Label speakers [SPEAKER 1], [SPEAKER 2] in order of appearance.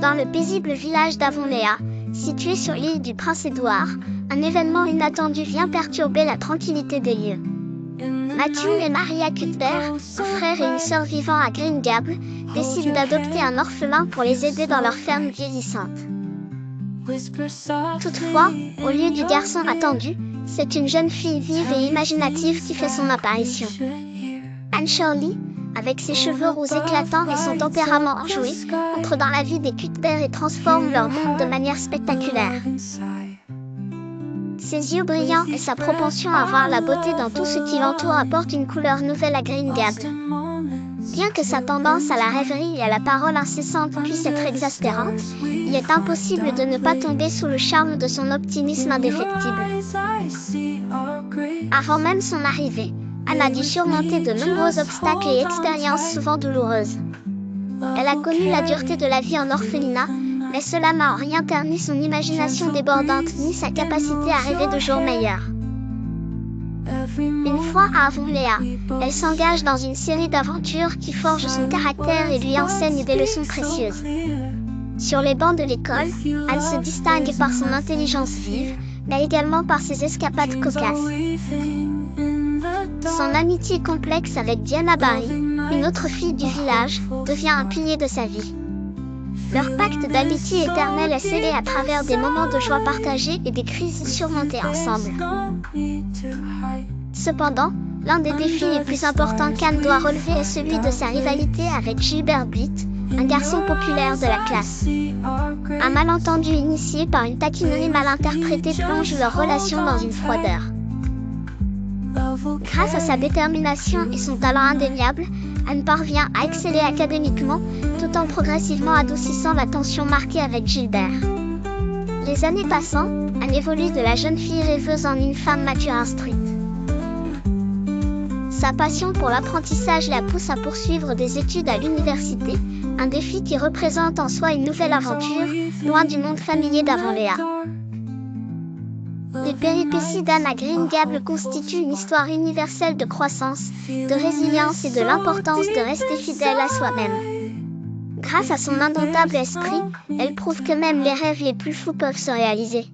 [SPEAKER 1] Dans le paisible village d'Avonlea, situé sur l'île du Prince-Édouard, un événement inattendu vient perturber la tranquillité des lieux. Matthew et Maria Cuthbert, un frère et une sœur vivant à Green Gables, décident d'adopter un orphelin pour les aider dans leur ferme vieillissante. Toutefois, au lieu du garçon attendu, c'est une jeune fille vive et imaginative qui fait son apparition. Anne Shirley, avec ses cheveux roux éclatants et son tempérament enjoué, entre dans la vie des Cuthbert et transforme leur monde de manière spectaculaire. Ses yeux brillants et sa propension à voir la beauté dans tout ce qui l'entoure apportent une couleur nouvelle à Green Gables. Bien que sa tendance à la rêverie et à la parole incessante puisse être exaspérante, il est impossible de ne pas tomber sous le charme de son optimisme indéfectible. Avant même son arrivée, Anne a dû surmonter de nombreux obstacles et expériences souvent douloureuses. Elle a connu la dureté de la vie en orphelinat, mais cela n'a en rien terni son imagination débordante ni sa capacité à rêver de jours meilleurs. Une fois à Avonlea, elle s'engage dans une série d'aventures qui forgent son caractère et lui enseignent des leçons précieuses. Sur les bancs de l'école, Anne se distingue par son intelligence vive, mais également par ses escapades cocasses. Son amitié complexe avec Diana Barry, une autre fille du village, devient un pilier de sa vie. Leur pacte d'amitié éternelle est scellé à travers des moments de joie partagés et des crises surmontées ensemble. Cependant, l'un des défis les plus importants qu'Anne doit relever est celui de sa rivalité avec Gilbert Blythe, un garçon populaire de la classe. Un malentendu initié par une taquinerie mal interprétée plonge leur relation dans une froideur. Grâce à sa détermination et son talent indéniable, Anne parvient à exceller académiquement, tout en progressivement adoucissant la tension marquée avec Gilbert. Les années passant, Anne évolue de la jeune fille rêveuse en une femme mature instruite. Sa passion pour l'apprentissage la pousse à poursuivre des études à l'université, un défi qui représente en soi une nouvelle aventure, loin du monde familier d'Avonlea. Les péripéties d'Anne à Green Gables constituent une histoire universelle de croissance, de résilience et de l'importance de rester fidèle à soi-même. Grâce à son indomptable esprit, elle prouve que même les rêves les plus fous peuvent se réaliser.